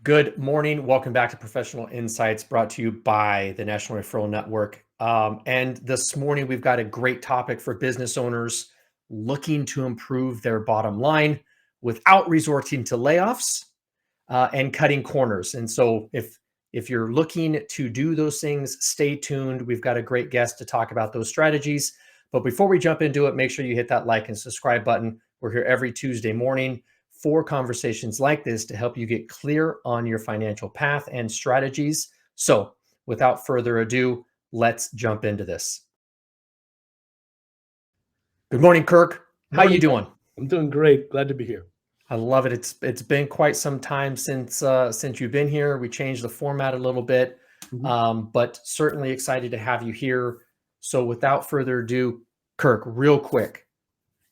Good morning. Welcome back to Professional Insights brought to you by the National Referral Network. And this morning, we've got a great topic for business owners looking to improve their bottom line without resorting to layoffs and cutting corners. And so if you're looking to do those things, stay tuned. We've got a great guest to talk about those strategies. But before we jump into it, make sure you hit that like and subscribe button. We're here every Tuesday morning for conversations like this to help you get clear on your financial path and strategies. So without further ado, let's jump into this. Good morning, Kirk. How you doing? I'm doing great. Glad to be here. I love it. It's been quite some time since you've been here. We changed the format a little bit, but certainly excited to have you here. So without further ado, Kirk, real quick,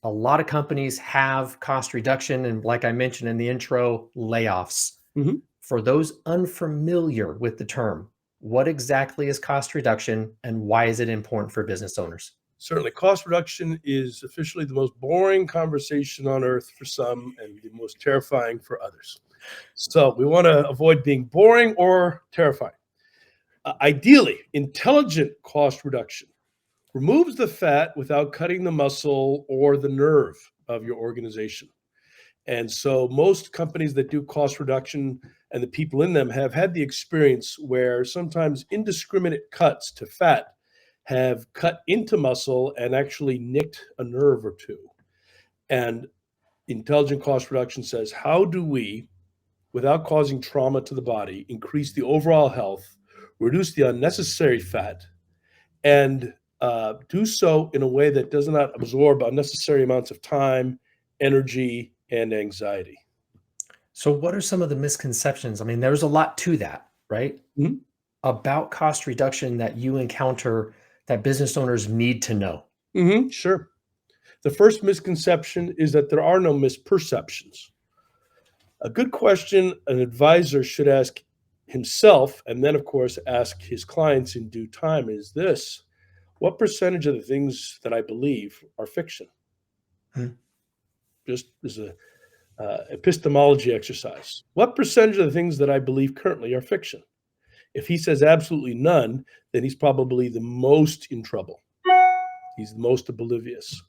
a lot of companies have cost reduction and, like I mentioned in the intro, layoffs. For those unfamiliar with the term, what exactly is cost reduction and why is it important for business owners? Certainly. Cost reduction is officially the most boring conversation on earth for some and the most terrifying for others. So we want to avoid being boring or terrifying. Ideally, intelligent cost reduction removes the fat without cutting the muscle or the nerve of your organization. And so most companies that do cost reduction and the people in them have had the experience where sometimes indiscriminate cuts to fat have cut into muscle and actually nicked a nerve or two. And intelligent cost reduction says, how do we, without causing trauma to the body, increase the overall health, reduce the unnecessary fat, and do so in a way that does not absorb unnecessary amounts of time, energy, and anxiety. So what are some of the misconceptions? I mean, there's a lot to that, right? About cost reduction that you encounter that business owners need to know. Sure. The first misconception is that there are no misperceptions. A good question an advisor should ask himself, and then, of course, ask his clients in due time, is this: what percentage of the things that I believe are fiction? Just as a epistemology exercise. What percentage of the things that I believe currently are fiction? If he says absolutely none, then he's probably the most in trouble. He's the most oblivious.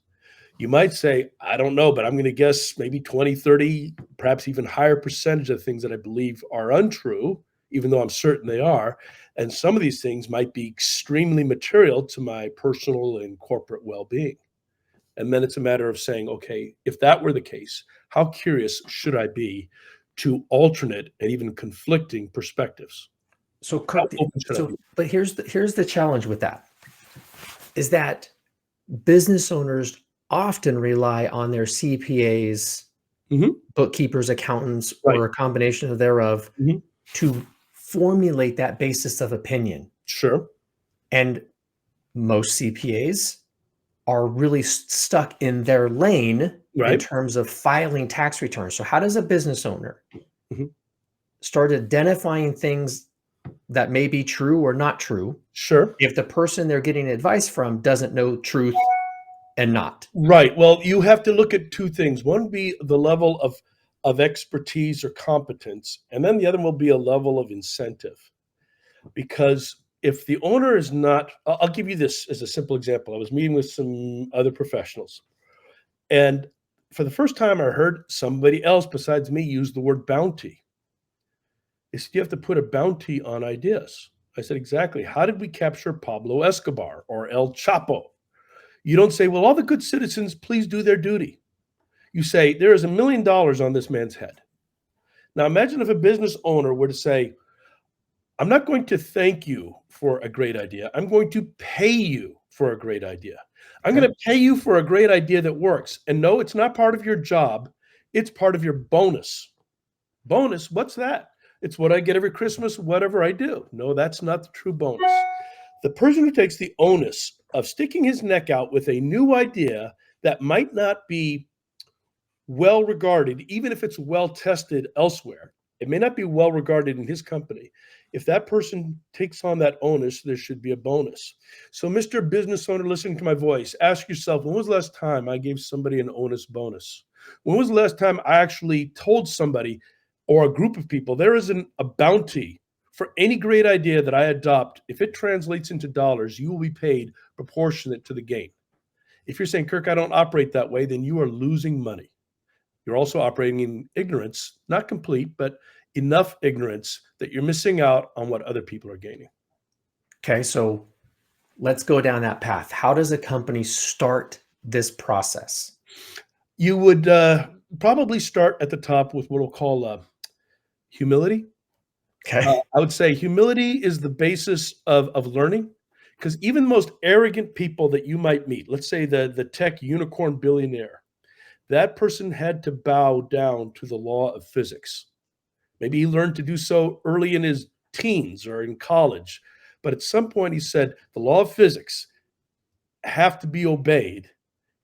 You might say, I don't know, but I'm going to guess maybe 20, 30, perhaps even higher percentage of things that I believe are untrue, even though I'm certain they are. And some of these things might be extremely material to my personal and corporate well-being. And then it's a matter of saying, okay, if that were the case, how curious should I be to alternate and even conflicting perspectives? So, Kirk, but here's the challenge with that, is that business owners often rely on their CPAs, bookkeepers, accountants, or a combination of thereof to formulate that basis of opinion. Sure. And most CPAs are really stuck in their lane in terms of filing tax returns. So how does a business owner start identifying things that may be true or not true? Sure. If the person they're getting advice from doesn't know truth and not. Right. Well, you have to look at two things. One would be the level of expertise or competence, and then the other will be a level of incentive. Because if the owner is not, I'll give you this as a simple example. I was meeting with some other professionals, and for the first time, I heard somebody else besides me use the word bounty. They said, you have to put a bounty on ideas. I said, exactly. How did we capture Pablo Escobar or El Chapo? You don't say, well, all the good citizens, please do their duty. You say, there is $1 million on this man's head. Now, imagine if a business owner were to say, I'm not going to thank you for a great idea. I'm going to pay you for a great idea. I'm going to pay you for a great idea that works. And no, it's not part of your job. It's part of your bonus. Bonus, what's that? It's what I get every Christmas, whatever I do. No, that's not the true bonus. The person who takes the onus of sticking his neck out with a new idea that might not be well regarded, even if it's well tested elsewhere, it may not be well regarded in his company. If that person takes on that onus, there should be a bonus. So, Mr. Business Owner, listening to my voice, ask yourself, when was the last time I gave somebody an onus bonus? When was the last time I actually told somebody, or a group of people, there isn't a bounty for any great idea that I adopt. If it translates into dollars, you will be paid proportionate to the gain. If you're saying, Kirk, I don't operate that way, then you are losing money. You're also operating in ignorance, not complete, but enough ignorance that you're missing out on what other people are gaining. Okay, so let's go down that path. How does a company start this process? You would probably start at the top with what we'll call humility. Okay. I would say humility is the basis of learning, because even the most arrogant people that you might meet, let's say the tech unicorn billionaire, that person had to bow down to the law of physics. Maybe he learned to do so early in his teens or in college, but at some point he said, the law of physics have to be obeyed.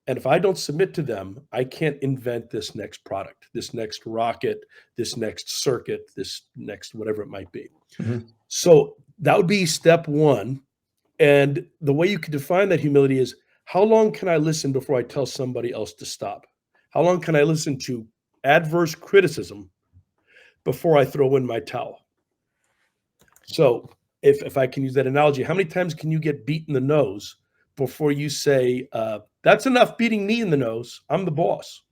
And if I don't submit to them, I can't invent this next product, this next rocket, this next circuit, this next whatever it might be. Mhm. So that would be step one. And the way you could define that humility is, how long can I listen before I tell somebody else to stop? How long can I listen to adverse criticism before I throw in my towel? So if I can use that analogy, how many times can you get beat in the nose before you say, that's enough beating me in the nose, I'm the boss?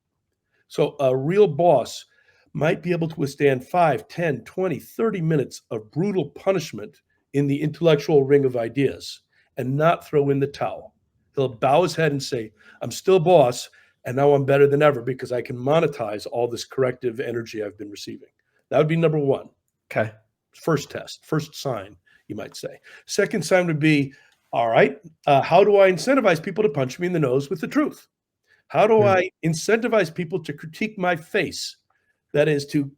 So a real boss might be able to withstand 5, 10, 20, 30 minutes of brutal punishment in the intellectual ring of ideas and not throw in the towel. He'll bow his head and say, I'm still boss, and now I'm better than ever because I can monetize all this corrective energy I've been receiving. That would be number one. Okay. First test, first sign, you might say. Second sign would be, all right, how do I incentivize people to punch me in the nose with the truth? How do I incentivize people to critique my face? That is to,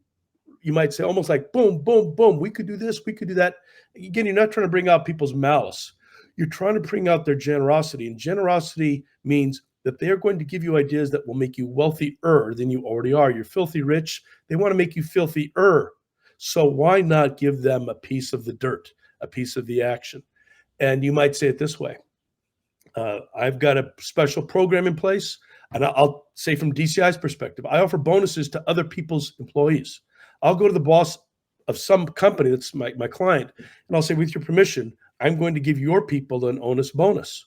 you might say, almost like boom, boom, boom. We could do this, we could do that. Again, you're not trying to bring out people's malice. You're trying to bring out their generosity. And generosity means that they are going to give you ideas that will make you wealthier than you already are. You're filthy rich. They want to make you filthier. So why not give them a piece of the dirt, a piece of the action? And you might say it this way. I've got a special program in place. And I'll say from DCI's perspective, I offer bonuses to other people's employees. I'll go to the boss of some company that's my client, and I'll say, with your permission, I'm going to give your people an onus bonus.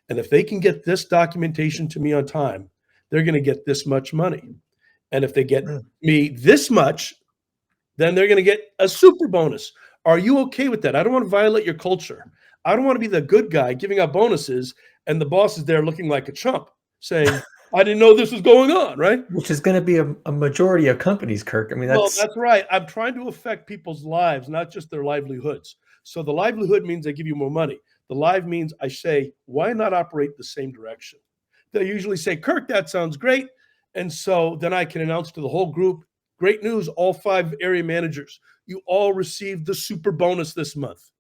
And if they can get this documentation to me on time, they're going to get this much money. And if they get me this much, then they're going to get a super bonus. Are you okay with that? I don't want to violate your culture. I don't want to be the good guy giving out bonuses, and the boss is there looking like a chump saying, I didn't know this was going on, right? Which is going to be a majority of companies, Kirk. I mean, That's right. I'm trying to affect people's lives, not just their livelihoods. So the livelihood means I give you more money. The live means I say, why not operate the same direction? They usually say, Kirk, that sounds great. And so then I can announce to the whole group, great news, all 5 area managers, you all received the super bonus this month.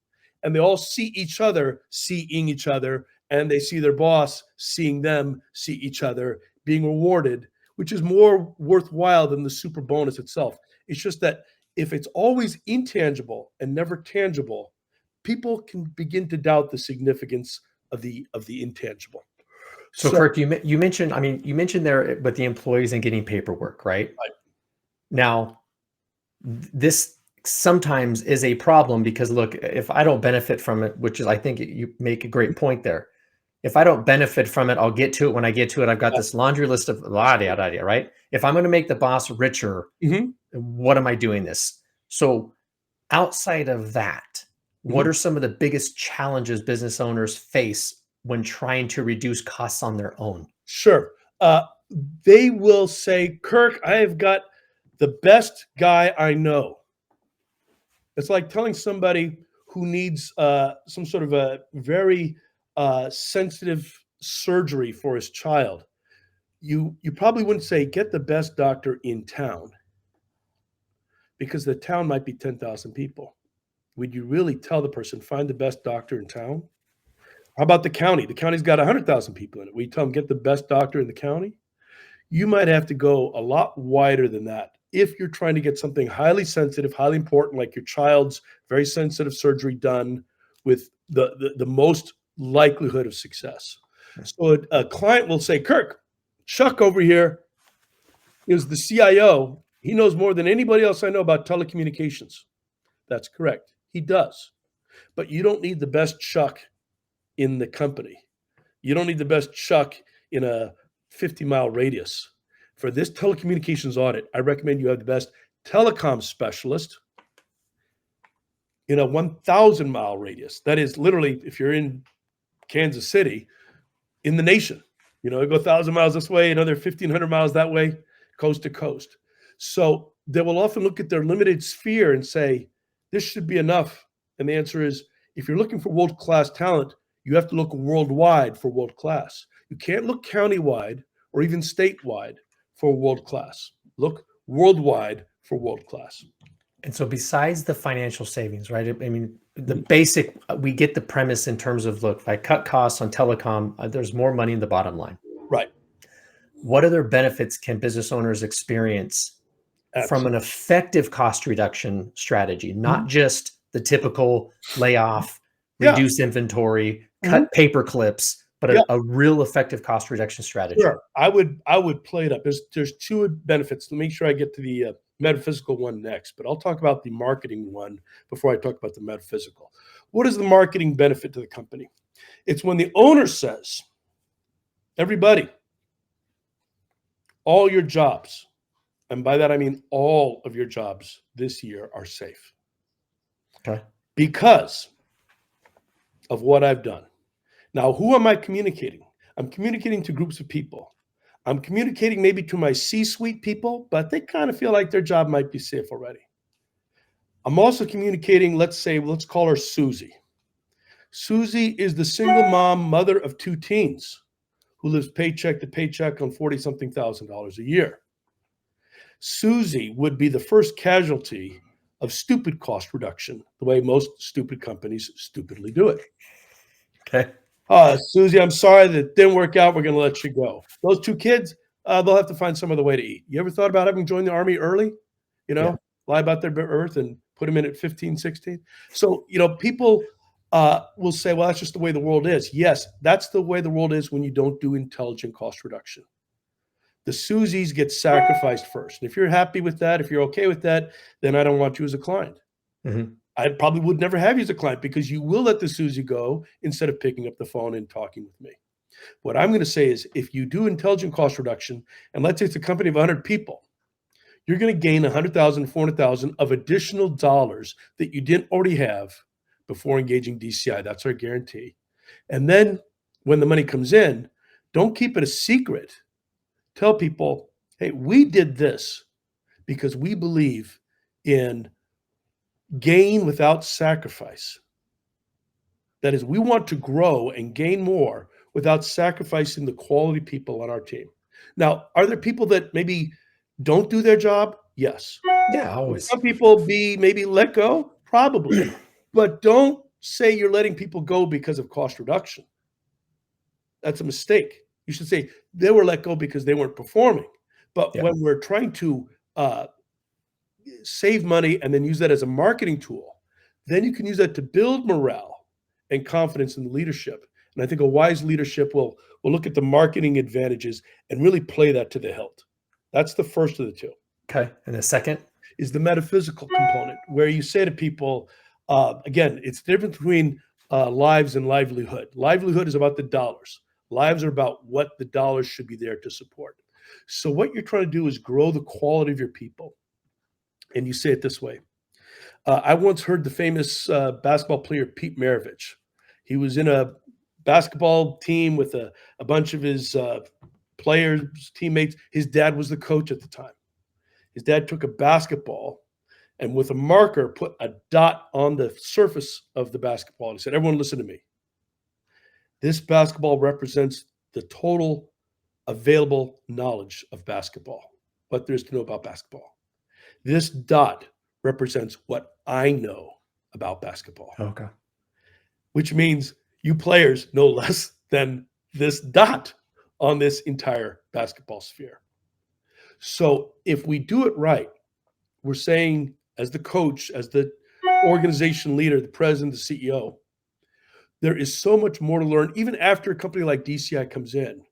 And they all see each other seeing each other, and they see their boss seeing them see each other being rewarded, which is more worthwhile than the super bonus itself. It's just that if it's always intangible and never tangible, people can begin to doubt the significance of the intangible. so Kirk, you mentioned, I mean, you mentioned there with the employees and getting paperwork, right? Right. Now, this sometimes is a problem because, look, if I don't benefit from it, which is, I think you make a great point there. If I don't benefit from it, I'll get to it. When I get to it, I've got this laundry list of right? If I'm going to make the boss richer, what am I doing this? So outside of that, what are some of the biggest challenges business owners face when trying to reduce costs on their own? Sure. They will say, Kirk, I have got the best guy I know. It's like telling somebody who needs some sort of a very sensitive surgery for his child. You probably wouldn't say, get the best doctor in town, because the town might be 10,000 people. Would you really tell the person, find the best doctor in town? How about the county? The county's got 100,000 people in it. Will you tell them, get the best doctor in the county? You might have to go a lot wider than that if you're trying to get something highly sensitive, highly important, like your child's very sensitive surgery done with the most likelihood of success. So a client will say, Kirk, Chuck over here is the CIO, He knows more than anybody else I know about telecommunications. That's correct. He does. But you don't need the best Chuck in the company. You don't need the best Chuck in a 50-mile radius. For this telecommunications audit, I recommend you have the best telecom specialist in a 1,000-mile radius. That is literally, if you're in Kansas City, in the nation. You go 1,000 miles this way, another 1,500 miles that way, coast to coast. So they will often look at their limited sphere and say, this should be enough. And the answer is, if you're looking for world-class talent, you have to look worldwide for world-class. You can't look countywide or even statewide for world-class. Look worldwide for world-class. And so besides the financial savings, right? I mean, the basic, we get the premise in terms of, look, if I cut costs on telecom, there's more money in the bottom line. Right. What other benefits can business owners experience from an effective cost reduction strategy? Not just the typical layoff, reduce inventory, cut paper clips, but a real effective cost reduction strategy. Sure. I would play it up. There's two benefits. Let me make sure I get to the metaphysical one next, but I'll talk about the marketing one before I talk about the metaphysical. What is the marketing benefit to the company? It's when the owner says, everybody, all your jobs, and by that I mean all of your jobs this year are safe. Okay. Because of what I've done. Now, who am I communicating? I'm communicating to groups of people. I'm communicating maybe to my C-suite people, but they kind of feel like their job might be safe already. I'm also communicating, let's call her Susie. Susie is the single mom, mother of 2 teens who lives paycheck to paycheck on $40-something thousand a year. Susie would be the first casualty of stupid cost reduction, the way most stupid companies stupidly do it. Okay. Susie, I'm sorry that it didn't work out. We're going to let you go. Those 2 kids, they'll have to find some other way to eat. You ever thought about having joined the Army early? Lie about their birth and put them in at 15, 16? So, people will say, well, that's just the way the world is. Yes, that's the way the world is when you don't do intelligent cost reduction. The Susies get sacrificed first. And if you're happy with that, if you're okay with that, then I don't want you as a client. Mm-hmm. I probably would never have you as a client because you will let the Susie go instead of picking up the phone and talking with me. What I'm going to say is if you do intelligent cost reduction, and let's say it's a company of 100 people, you're going to gain 100,000, 400,000 of additional dollars that you didn't already have before engaging DCI. That's our guarantee. And then when the money comes in, don't keep it a secret. Tell people, hey, we did this because we believe in gain without sacrifice. That is, we want to grow and gain more without sacrificing the quality people on our team. Now, are there people that maybe don't do their job? Yes. Yeah, always. Some people be maybe let go? Probably. But don't say you're letting people go because of cost reduction. That's a mistake. You should say they were let go because they weren't performing. But when we're trying to save money and then use that as a marketing tool, then you can use that to build morale and confidence in the leadership. And I think a wise leadership will look at the marketing advantages and really play that to the hilt. That's the first of the 2. Okay. And the second is the metaphysical component, where you say to people, again, it's the difference between lives and livelihood. Livelihood is about the dollars. Lives are about what the dollars should be there to support. So what you're trying to do is grow the quality of your people. And you say it this way. I once heard the famous basketball player, Pete Maravich. He was in a basketball team with a bunch of his players, teammates. His dad was the coach at the time. His dad took a basketball and with a marker put a dot on the surface of the basketball. And he said, everyone listen to me. This basketball represents the total available knowledge of basketball, what there is to know about basketball. This dot represents what I know about basketball. Okay. Which means you players know less than this dot on this entire basketball sphere. So if we do it right, we're saying as the coach, as the organization leader, the president, the CEO, there is so much more to learn. Even after a company like DCI comes in,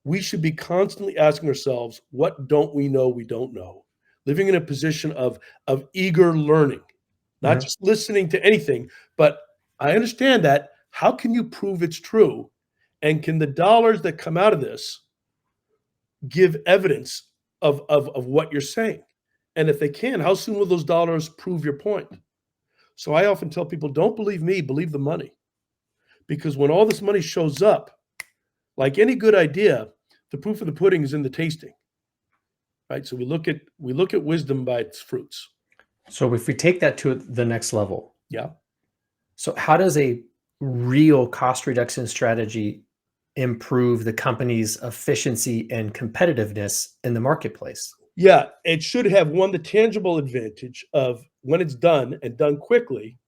we should be constantly asking ourselves, what don't we know we don't know? living in a position of eager learning, not just listening to anything, but I understand that. How can you prove it's true? And can the dollars that come out of this give evidence of what you're saying? And if they can, how soon will those dollars prove your point? So I often tell people, don't believe me, believe the money. Because when all this money shows up, like any good idea, the proof of the pudding is in the tasting. Right? So we look at wisdom by its fruits. So if we take that to the next level, Yeah. so how does a real cost reduction strategy improve the company's efficiency and competitiveness in the marketplace? Yeah, it should have the tangible advantage of when it's done and done quickly,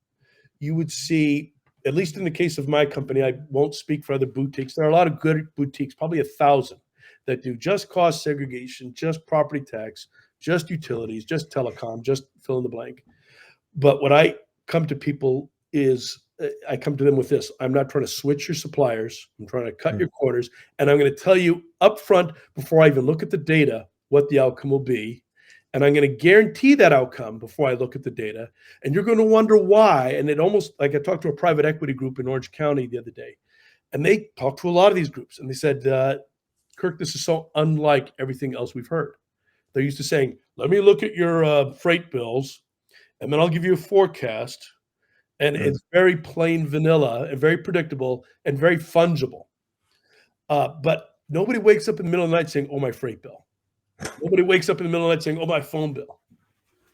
you would see, at least in the case of my company, I won't speak for other boutiques. There are a lot of good boutiques, probably 1,000, that do just cost segregation, just property tax, just utilities, just telecom, just fill in the blank. But what I come to people is I come to them with this. I'm not trying to switch your suppliers. I'm trying to cut your corners. And I'm going to tell you up front, before I even look at the data, what the outcome will be. And I'm going to guarantee that outcome before I look at the data. And you're going to wonder why. And it almost, like I talked to a private equity group in Orange County the other day, and they talked to a lot of these groups. And they said, Kirk, this is so unlike everything else we've heard. They're used to saying, let me look at your freight bills, and then I'll give you a forecast. And it's very plain vanilla and very predictable and very fungible. But nobody wakes up in the middle of the night saying, oh, my freight bill. Nobody wakes up in the middle of the night saying, oh, my phone bill.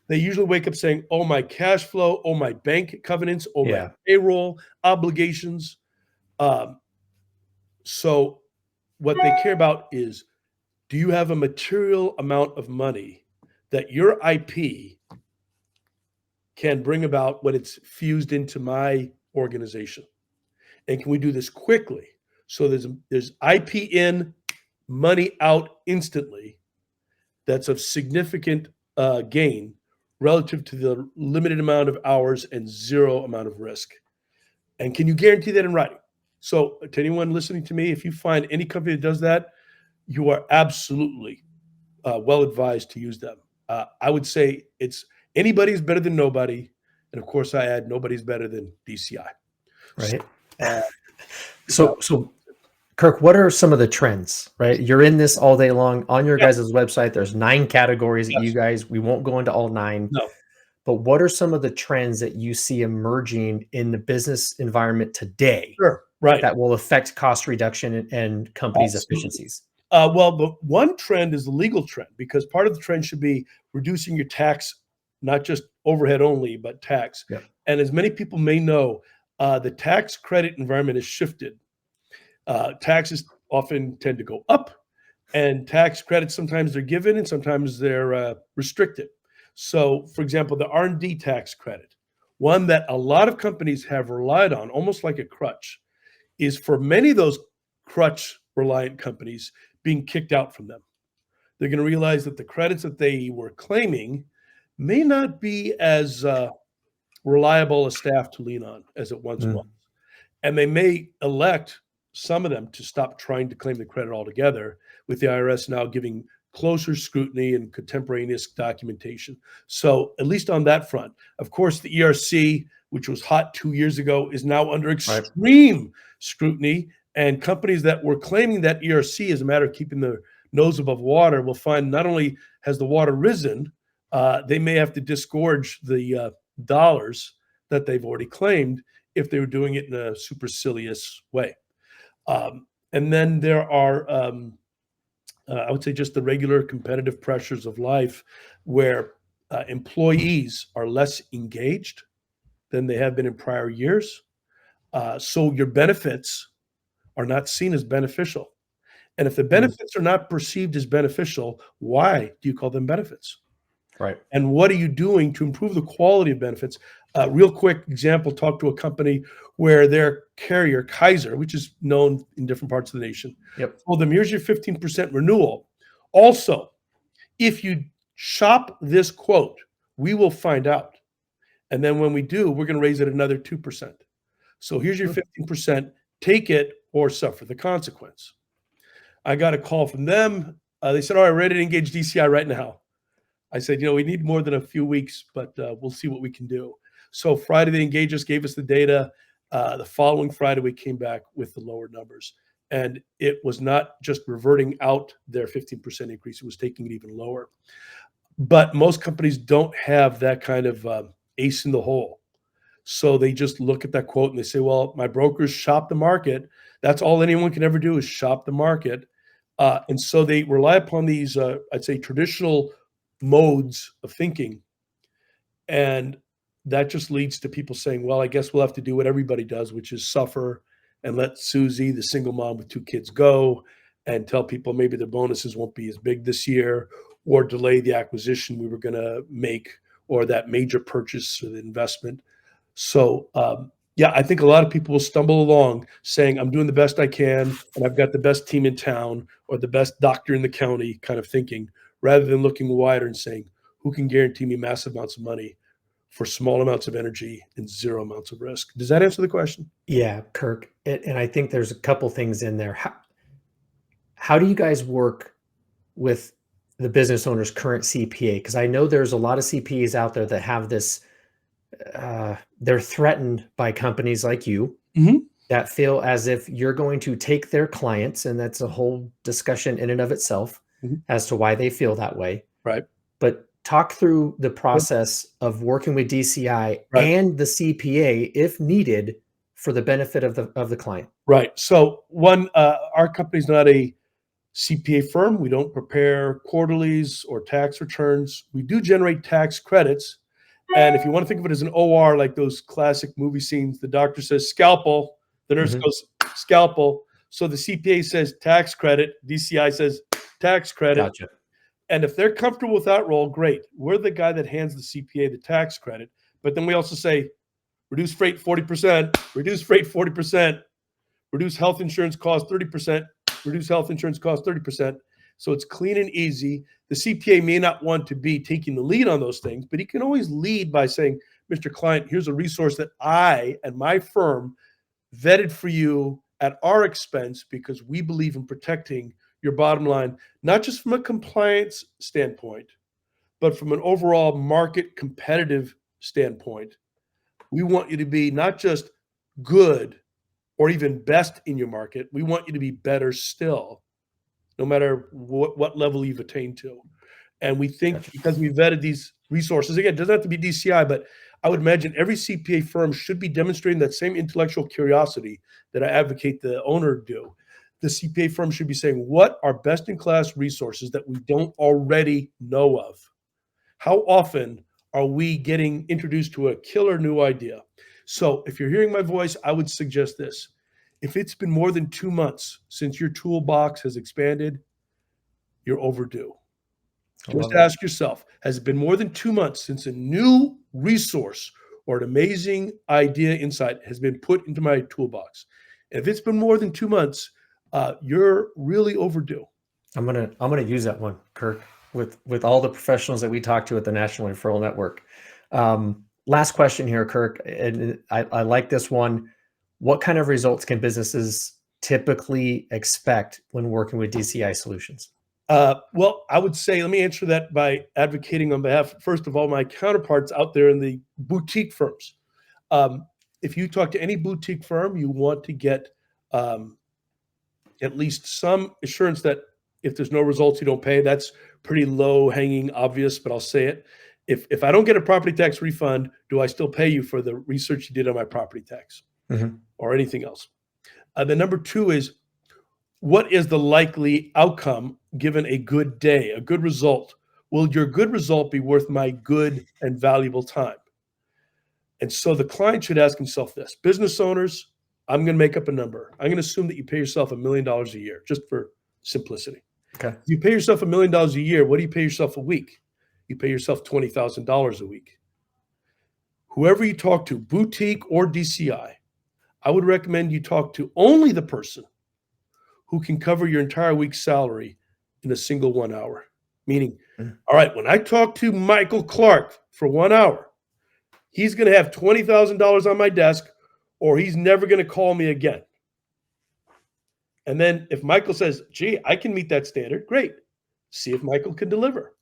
They usually wake up saying, oh, my cash flow, oh, my bank covenants, oh, my payroll obligations. So what they care about is, do you have a material amount of money that your IP can bring about when it's fused into my organization? And can we do this quickly? So there's IP in, money out instantly. That's of significant gain relative to the limited amount of hours and zero amount of risk. And can you guarantee that in writing? So to anyone listening to me, if you find any company that does that, you are absolutely well advised to use them. I would say anybody's better than nobody. And of course, I add nobody's better than DCI. Right. So Kirk, what are some of the trends, right? You're in this all day long on your guys' website. There's 9 categories that we won't go into all 9. No. But what are some of the trends that you see emerging in the business environment today that will affect cost reduction and companies' efficiencies? Well, the one trend is the legal trend, because part of the trend should be reducing your tax, not just overhead only, but tax. Yep. And as many people may know, the tax credit environment has shifted. Taxes often tend to go up, and tax credits, sometimes they're given and sometimes they're restricted. So, for example, the R&D tax credit, one that a lot of companies have relied on, almost like a crutch, is for many of those crutch-reliant companies being kicked out from them. They're going to realize that the credits that they were claiming may not be as reliable a staff to lean on as it once was. And they may elect, some of them, to stop trying to claim the credit altogether, with the IRS now giving closer scrutiny and contemporaneous documentation. So at least on that front, of course, the ERC, which was hot 2 years ago, is now under extreme scrutiny. And companies that were claiming that ERC as a matter of keeping their nose above water will find not only has the water risen, they may have to disgorge the dollars that they've already claimed if they were doing it in a supercilious way. And then there are, I would say, just the regular competitive pressures of life, where employees are less engaged than they have been in prior years. So your benefits are not seen as beneficial. And if the benefits are not perceived as beneficial, why do you call them benefits? Right. And what are you doing to improve the quality of benefits? Real quick example, talk to a company where their carrier, Kaiser, which is known in different parts of the nation, told them, here's your 15% renewal. Also, if you shop this quote, we will find out. And then when we do, we're going to raise it another 2%. So here's your 15%, take it or suffer the consequence. I got a call from them. They said, all right, ready to engage DCI right now. I said, we need more than a few weeks, but we'll see what we can do. So Friday, they engaged us, gave us the data. The following Friday, we came back with the lower numbers. And it was not just reverting out their 15% increase, it was taking it even lower. But most companies don't have that kind of ace in the hole. So they just look at that quote and they say, well, my brokers shop the market. That's all anyone can ever do is shop the market. And so they rely upon these, I'd say, traditional modes of thinking. And that just leads to people saying, well, I guess we'll have to do what everybody does, which is suffer and let Susie, the single mom with 2 kids, go and tell people maybe the bonuses won't be as big this year, or delay the acquisition we were going to make, or that major purchase or the investment. So, yeah, I think a lot of people will stumble along saying, I'm doing the best I can, and I've got the best team in town or the best doctor in the county kind of thinking, rather than looking wider and saying, who can guarantee me massive amounts of money for small amounts of energy and 0 amounts of risk? Does that answer the question? Yeah, Kirk. And I think there's a couple things in there. How do you guys work with the business owner's current CPA? Because I know there's a lot of CPAs out there that have this, they're threatened by companies like you Mm-hmm. that feel as if you're going to take their clients, and that's a whole discussion in and of itself Mm-hmm. as to why they feel that way. Right. But talk through the process of working with DCI Right. and the CPA if needed for the benefit of the client. Right. So one, our company's not a CPA firm. We don't prepare quarterlies or tax returns. We do generate tax credits. And if you want to think of it as an OR, like those classic movie scenes, the doctor says scalpel, the nurse Mhm. goes scalpel. So the CPA says tax credit, DCI says tax credit. Gotcha. And if they're comfortable with that role, great. We're the guy that hands the CPA the tax credit. But then we also say reduce freight 40%, reduce freight 40%, reduce health insurance cost 30%, reduce health insurance cost 30%. So it's clean and easy. The CPA may not want to be taking the lead on those things, but he can always lead by saying, Mr. Client, here's a resource that I and my firm vetted for you at our expense because we believe in protecting your bottom line, not just from a compliance standpoint, but from an overall market competitive standpoint. We want you to be not just good or even best in your market. We want you to be better still, no matter what level you've attained to. And we think Gotcha. because we vetted these resources, again, it doesn't have to be DCI, but I would imagine every CPA firm should be demonstrating that same intellectual curiosity that I advocate the owner do. The CPA firm should be saying, what are best in class resources that we don't already know of? How often are we getting introduced to a killer new idea? So if you're hearing my voice, I would suggest this. If it's been more than 2 months since your toolbox has expanded, you're overdue. I Just love it. ask yourself, has it been more than 2 months since a new resource or an amazing idea, insight has been put into my toolbox? If it's been more than 2 months, you're really overdue. I'm gonna use that one, Kirk, with all the professionals that we talk to at the National Referral Network. Last question here, Kirk, and I like this one. What kind of results can businesses typically expect when working with DCI Solutions? Well, I would say, let me answer that by advocating on behalf, first of all, my counterparts out there in the boutique firms. If you talk to any boutique firm, you want to get at least some assurance that if there's no results, you don't pay. That's pretty low hanging obvious, but I'll say it. If I don't get a property tax refund, do I still pay you for the research you did on my property tax Mhm. or anything else? The number 2 is, what is the likely outcome given a good day, a good result? Will your good result be worth my good and valuable time? And so the client should ask himself this. Business owners, I'm going to make up a number. I'm going to assume that you pay yourself $1 million a year, just for simplicity. Okay. If you pay yourself $1 million a year, what do you pay yourself a week? You pay yourself $20,000 a week. Whoever you talk to, boutique or DCI, I would recommend you talk to only the person who can cover your entire week's salary in a single 1 hour. Meaning, Mm. all right, when I talk to Michael Clark for 1 hour, he's going to have $20,000 on my desk, or he's never going to call me again. And then if Michael says, gee, I can meet that standard, great. See if Michael can deliver.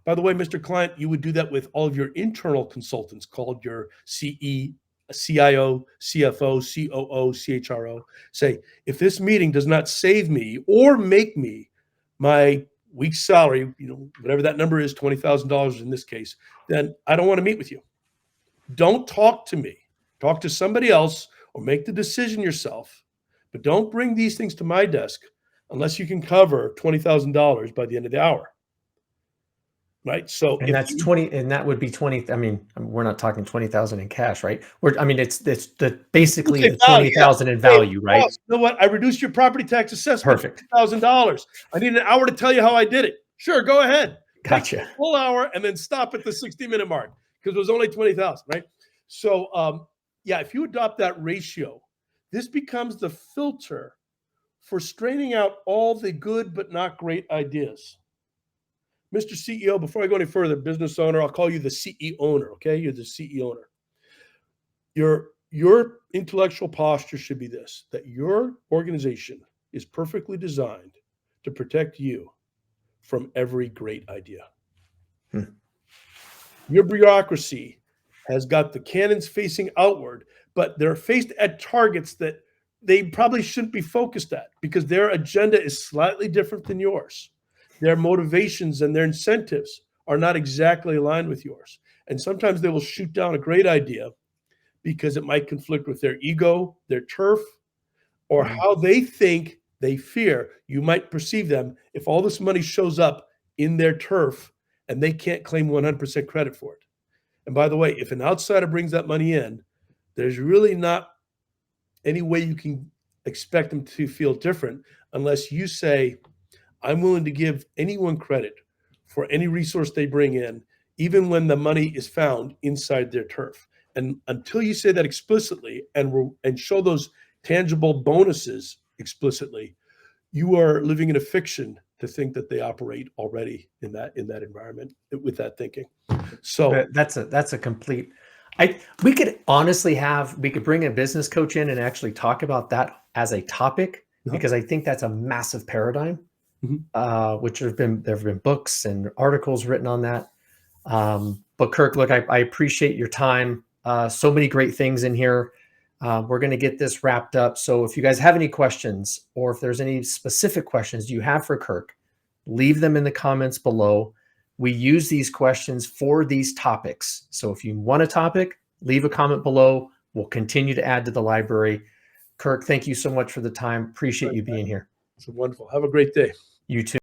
By the way, Mr. Client, you would do that with all of your internal consultants called your CE, CIO, CFO, COO, CHRO. Say, if this meeting does not save me or make me my week's salary, whatever that number is, $20,000 in this case, then I don't want to meet with you. Don't talk to me. Talk to somebody else or make the decision yourself. But don't bring these things to my desk unless you can cover $20,000 by the end of the hour. Right. So And that's 20, and that would be 20. I mean, we're not talking 20,000 in cash, right? It's basically the 20,000 in value, right? Boss, you know what? I reduced your property tax assessment Perfect. $1,000. I need an hour to tell you how I did it. Sure, go ahead. Gotcha. Take a full hour and then stop at the 60-minute mark because it was only 20,000, right? So, if you adopt that ratio, this becomes the filter for straining out all the good but not great ideas. Mr. CEO, before I go any further, business owner, I'll call you the CE owner, okay? You're the CE owner. Your intellectual posture should be this, that your organization is perfectly designed to protect you from every great idea. Your bureaucracy has got the cannons facing outward, but they're faced at targets that they probably shouldn't be focused at because their agenda is slightly different than yours. Their motivations and their incentives are not exactly aligned with yours. And sometimes they will shoot down a great idea because it might conflict with their ego, their turf, or how they think, they fear you might perceive them if all this money shows up in their turf and they can't claim 100% credit for it. And by the way, if an outsider brings that money in, there's really not any way you can expect them to feel different unless you say, I'm willing to give anyone credit for any resource they bring in, even when the money is found inside their turf. And until you say that explicitly and show those tangible bonuses explicitly, you are living in a fiction to think that they operate already in that environment with that thinking. So that's a complete. We could bring a business coach in and actually talk about that as a topic because I think that's a massive paradigm. Which there have been books and articles written on that. But Kirk, look, I appreciate your time. So many great things in here. We're going to get this wrapped up. So if you guys have any questions or if there's any specific questions you have for Kirk, leave them in the comments below. We use these questions for these topics. So if you want a topic, leave a comment below. We'll continue to add to the library. Kirk, thank you so much for the time. Appreciate you being here. It's wonderful. Have a great day. You too.